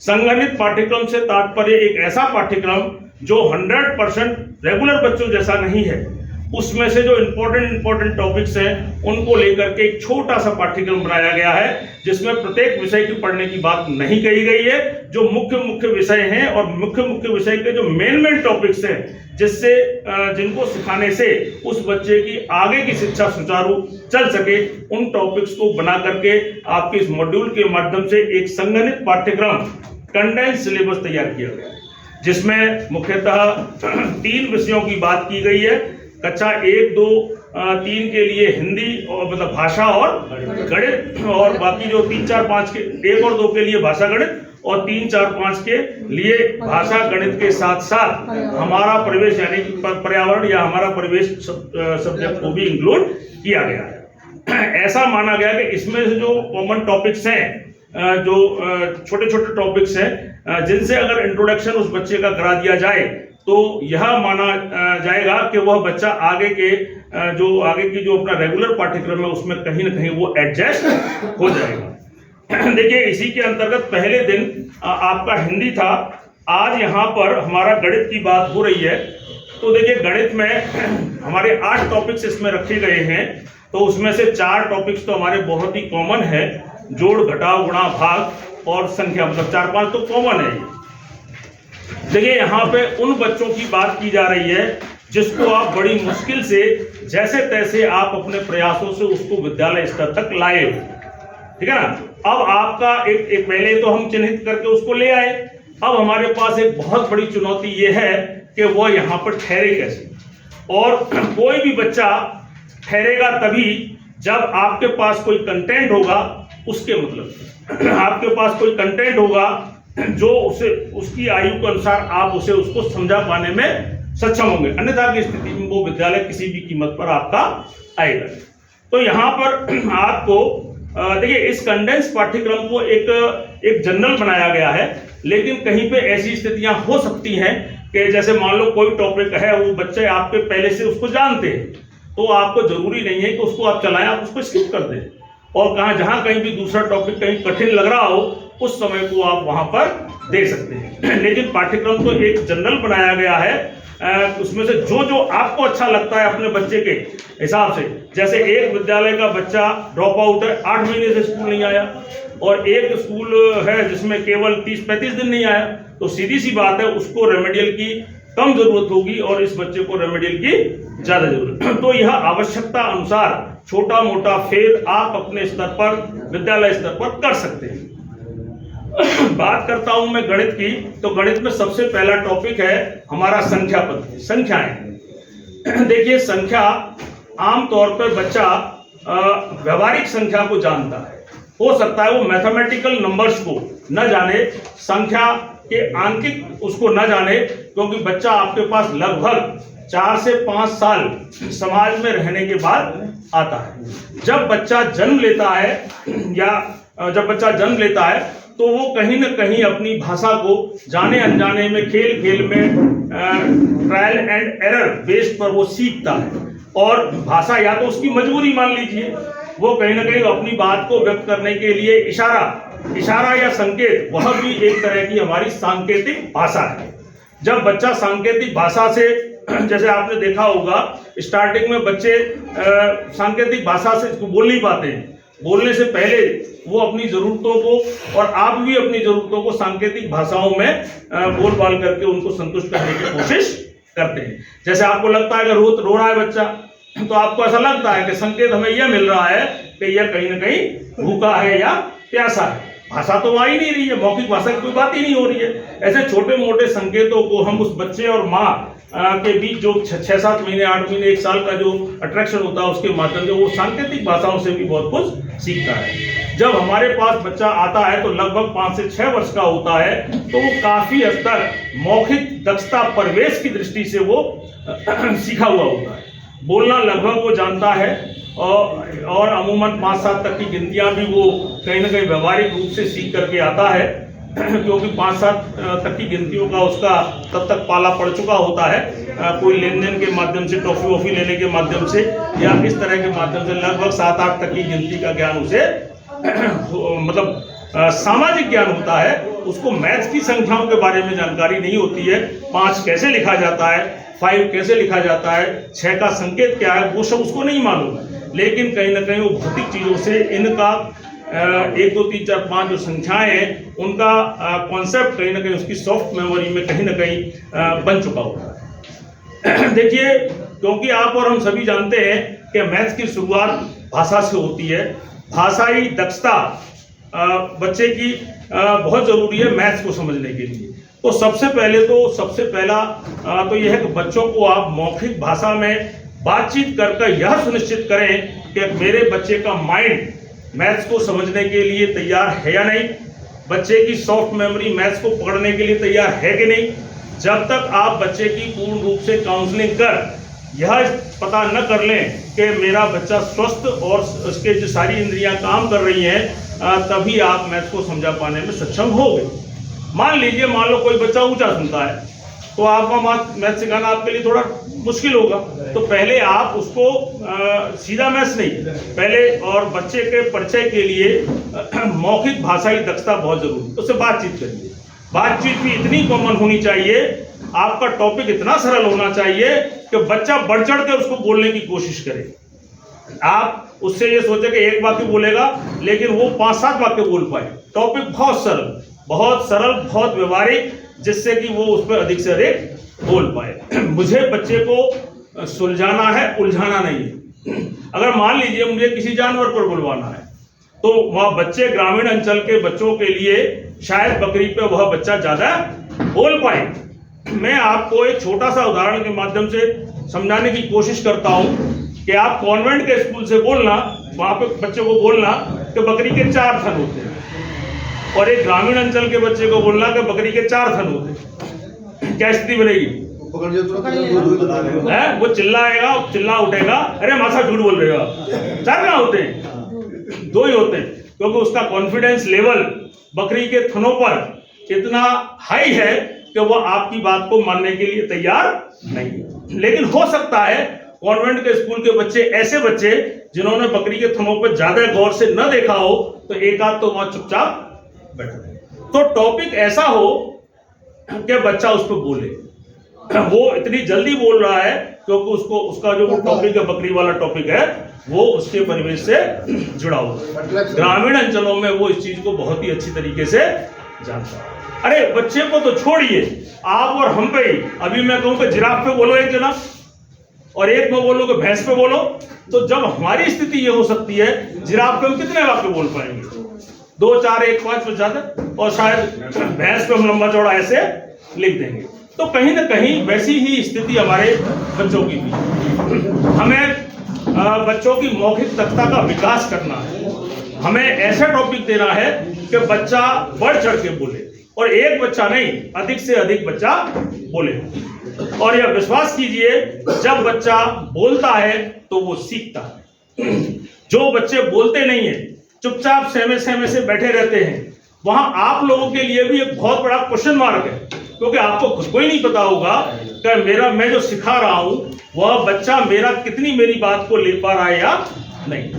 संगणित पाठ्यक्रम से तात्पर्य एक ऐसा पाठ्यक्रम जो 100% रेगुलर बच्चों जैसा नहीं है, उसमें से जो इम्पोर्टेंट टॉपिक्स हैं उनको लेकर के एक छोटा सा पाठ्यक्रम बनाया गया है, जिसमें प्रत्येक विषय की पढ़ने की बात नहीं कही गई है। जो मुख्य विषय हैं और मुख्य विषय के जो मेन टॉपिक्स हैं, जिससे जिनको सिखाने से उस बच्चे की आगे की शिक्षा सुचारू चल सके, उन टॉपिक्स को बना करके आपके इस मॉड्यूल के माध्यम से एक संगणित पाठ्यक्रम कंडेंस सिलेबस तैयार किया गया है, जिसमें मुख्यतः 3 विषयों की बात की गई है। कक्षा 1, 2, 3 के लिए हिंदी और मतलब भाषा और गणित, और बाकी जो 3, 4, 5 के 1 और 2 के लिए भाषा गणित, और 3, 4, 5 के लिए भाषा गणित के साथ साथ हमारा परिवेश यानी कि पर्यावरण या हमारा परिवेश सब्जेक्ट को भी इंक्लूड किया गया है। ऐसा माना गया कि इसमें से जो कॉमन टॉपिक्स हैं, जो छोटे टॉपिक्स हैं, जिनसे अगर इंट्रोडक्शन उस बच्चे का करा दिया जाए तो यह माना जाएगा कि वह बच्चा आगे की जो अपना रेगुलर पाठ्यक्रम है उसमें कहीं ना कहीं वो एडजस्ट हो जाएगा। देखिए, इसी के अंतर्गत पहले दिन आपका हिंदी था, आज यहाँ पर हमारा गणित की बात हो रही है। तो देखिए, गणित में हमारे 8 टॉपिक्स इसमें रखे गए हैं, तो उसमें से 4 टॉपिक्स तो हमारे बहुत ही कॉमन है, जोड़, घटाव, गुणा, भाग और संख्या, मतलब 4-5 तो कॉमन है। देखिए, यहाँ पे उन बच्चों की बात की जा रही है जिसको आप बड़ी मुश्किल से जैसे तैसे आप अपने प्रयासों से उसको विद्यालय स्तर तक लाए, ठीक है ना। अब आपका एक पहले तो हम चिन्हित करके उसको ले आए, अब हमारे पास एक बहुत बड़ी चुनौती ये है कि वो यहाँ पर ठहरे कैसे। और कोई भी बच्चा ठहरेगा तभी जब आपके पास कोई कंटेंट होगा, उसके मतलब आपके पास कोई कंटेंट होगा जो उसे उसकी आयु के अनुसार आप उसको समझा पाने में सक्षम होंगे, अन्यथा की स्थिति में वो विद्यालय किसी भी कीमत पर आपका आएगा। तो यहाँ पर आपको देखिए, इस कंडेंस पाठ्यक्रम को एक जनरल बनाया गया है, लेकिन कहीं पे ऐसी स्थितियां हो सकती हैं कि जैसे मान लो कोई टॉपिक है, वो बच्चे आपके पहले से उसको जानते हैं, तो आपको जरूरी नहीं है कि उसको आप चलाएं, आप उसको स्किप कर दें, और जहां कहीं भी दूसरा टॉपिक कहीं कठिन लग रहा हो उस समय को आप वहां पर दे सकते हैं। लेकिन पाठ्यक्रम तो एक जनरल बनाया गया है, उसमें से जो आपको अच्छा लगता है अपने बच्चे के हिसाब से। जैसे एक विद्यालय का बच्चा ड्रॉप आउट है, 8 महीने से स्कूल नहीं आया, और एक स्कूल है जिसमें केवल 30-35 दिन नहीं आया, तो सीधी सी बात है उसको रेमेडियल की कम जरूरत होगी और इस बच्चे को रेमेडियल की ज्यादा जरूरत। तो यह आवश्यकता अनुसार छोटा मोटा फेर आप अपने स्तर पर, विद्यालय स्तर पर कर सकते हैं। बात करता हूं मैं गणित की, तो गणित में सबसे पहला टॉपिक है हमारा संख्या पद्धति, संख्याएं। देखिए, संख्या आमतौर पर बच्चा व्यवहारिक संख्या को जानता है, हो सकता है वो मैथमेटिकल नंबर्स को न जाने, संख्या के आंकिक उसको न जाने, क्योंकि बच्चा आपके पास लगभग 4 से 5 साल समाज में रहने के बाद आता है। जब बच्चा जन्म लेता है तो वो कहीं न कहीं अपनी भाषा को जाने अनजाने में, खेल में ट्रायल एंड एरर बेस्ड पर वो सीखता है, और भाषा या तो उसकी मजबूरी मान लीजिए, वो कहीं ना कहीं अपनी बात को व्यक्त करने के लिए इशारा या संकेत, वह भी एक तरह की हमारी सांकेतिक भाषा है। जब बच्चा सांकेतिक भाषा से, जैसे आपने देखा होगा स्टार्टिंग में बच्चे सांकेतिक भाषा से बोल नहीं पाते हैं, बोलने से पहले वो अपनी जरूरतों को, और आप भी अपनी जरूरतों को सांकेतिक भाषाओं में बोल बाल करके उनको संतुष्ट करने की कोशिश करते हैं। जैसे आपको लगता है कि रो रहा है बच्चा, तो आपको ऐसा लगता है कि संकेत हमें यह मिल रहा है कि यह कहीं ना कहीं भूखा है या प्यासा है। भाषा तो आ ही नहीं रही है, मौखिक भाषा की कोई बात ही नहीं हो रही है। ऐसे छोटे मोटे संकेतों को हम उस बच्चे और माँ के बीच जो 6-7 महीने, 8 महीने, 1 साल का जो अट्रैक्शन होता है, उसके माध्यम से वो सांकेतिक भाषाओं से भी बहुत कुछ सीखता है। जब हमारे पास बच्चा आता है तो लगभग 5 से 6 वर्ष का होता है, तो वो काफी हद तक मौखिक दक्षता परिवेश की दृष्टि से वो सीखा हुआ होता है। बोलना लगभग वो जानता है, और अमूमन 5-7 तक की गिनतियां भी वो कहीं ना कहीं व्यवहारिक रूप से सीख करके आता है, क्योंकि 5-7 तक की गिनतियों का उसका तब तक पाला पड़ चुका होता है, कोई लेन देन के माध्यम से, टॉफी वॉफी लेने के माध्यम से, या इस तरह के माध्यम से लगभग 7-8 तक की गिनती का ज्ञान उसे मतलब सामाजिक ज्ञान होता है। उसको मैथ्स की संख्याओं के बारे में जानकारी नहीं होती है। 5 कैसे लिखा जाता है, 5 कैसे लिखा जाता है, 6 का संकेत क्या है, वो सब उसको नहीं मालूम है। लेकिन कहीं ना कहीं वो भौतिक चीज़ों से इनका 1 2 3 4 5 जो संख्याएं हैं उनका कॉन्सेप्ट कहीं ना कहीं उसकी सॉफ्ट मेमोरी में कहीं ना कहीं बन चुका होता है। देखिए, क्योंकि आप और हम सभी जानते हैं कि मैथ्स की शुरुआत भाषा से होती है। भाषाई दक्षता बच्चे की बहुत ज़रूरी है मैथ्स को समझने के लिए। तो सबसे पहला तो यह है कि बच्चों को आप मौखिक भाषा में बातचीत कर यह सुनिश्चित करें कि मेरे बच्चे का माइंड मैथ्स को समझने के लिए तैयार है या नहीं, बच्चे की सॉफ्ट मेमोरी मैथ्स को पकड़ने के लिए तैयार है कि नहीं। जब तक आप बच्चे की पूर्ण रूप से काउंसलिंग कर यह पता न कर लें कि मेरा बच्चा स्वस्थ और उसके जो सारी इंद्रियां काम कर रही हैं, तभी आप मैथ्स को समझा पाने में सक्षम होंगे। मान लो कोई बच्चा ऊंचा सुनता है तो आपका मैथ्स सिखाना आपके लिए थोड़ा मुश्किल होगा। तो पहले आप उसको सीधा मैथ्स नहीं, पहले और बच्चे के परिचय के लिए मौखिक भाषाई दक्षता बहुत जरूरी है। उससे बातचीत करिए, बातचीत भी इतनी कॉमन होनी चाहिए, आपका टॉपिक इतना सरल होना चाहिए कि बच्चा बढ़ चढ़ कर उसको बोलने की कोशिश करे। आप उससे ये सोचे कि एक वाक्य बोलेगा लेकिन वो 5-7 वाक्य बोल पाए। टॉपिक बहुत सरल, बहुत व्यवहारिक, जिससे कि वो उस पर अधिक से अधिक बोल पाए। मुझे बच्चे को सुलझाना है, उलझाना नहीं है। अगर मान लीजिए मुझे किसी जानवर पर बुलवाना है तो वह बच्चे ग्रामीण अंचल के बच्चों के लिए शायद बकरी पे वह बच्चा ज्यादा बोल पाए। मैं आपको एक छोटा सा उदाहरण के माध्यम से समझाने की कोशिश करता हूं कि आप कॉन्वेंट के स्कूल से बोलना, वहां पे बच्चे को बोलना कि बकरी के 4 थन होते हैं, और एक ग्रामीण अंचल के बच्चे को बोलना कि बकरी के 4 थन होते हैं। क्या स्थिति बनेगी? वो चिल्ला उठेगा, अरे मासा झूठ बोल रहे हो, 4 ना होते हैं, 2 ही होते हैं, क्योंकि उसका कॉन्फिडेंस लेवल बकरी के थनों पर इतना हाई है कि वो आपकी बात को मानने के लिए तैयार नहीं। लेकिन हो सकता है कॉन्वेंट के स्कूल के बच्चे, ऐसे बच्चे जिन्होंने बकरी के थनों पर ज्यादा गौर से न देखा हो, तो एक आध तो वहां चुपचाप बैठा रहे। तो टॉपिक ऐसा हो कि बच्चा उस पर बोले। वो इतनी जल्दी बोल रहा है क्योंकि उसका जो टॉपिक है, बकरी वाला टॉपिक है, वो उसके परिवेश से जुड़ा हुआ है। ग्रामीण अंचलों में वो इस चीज को बहुत ही अच्छी तरीके से जानता है। अरे बच्चे को तो छोड़िए, आप और हम पे ही, अभी मैं कहूं कि जिराफ पे बोलो एक जना, और एक मैं बोलूं कि भैंस पे बोलो, तो जब हमारी स्थिति ये हो सकती है, जिराफ पे हम कितने वाक्य बोल पाएंगे? 2 4 1 5 से ज्यादा, और शायद भैंस पे हम लंबा चौड़ा ऐसे लिख देंगे। तो कहीं ना कहीं वैसी ही स्थिति हमारे बच्चों की भी। हमें बच्चों की मौखिक दक्षता का विकास करना है। हमें ऐसा टॉपिक देना है कि बच्चा बढ़ चढ़ के बोले, और एक बच्चा नहीं, अधिक से अधिक बच्चा बोले। और यह विश्वास कीजिए, जब बच्चा बोलता है तो वो सीखता है। जो बच्चे बोलते नहीं है, चुपचाप सहमे से बैठे रहते हैं, वहां आप लोगों के लिए भी एक बहुत बड़ा क्वेश्चन मार्क है, क्योंकि आपको खुद को ही नहीं पता होगा कि मैं जो सिखा रहा हूं वह बच्चा कितनी मेरी बात को ले पा रहा है या नहीं।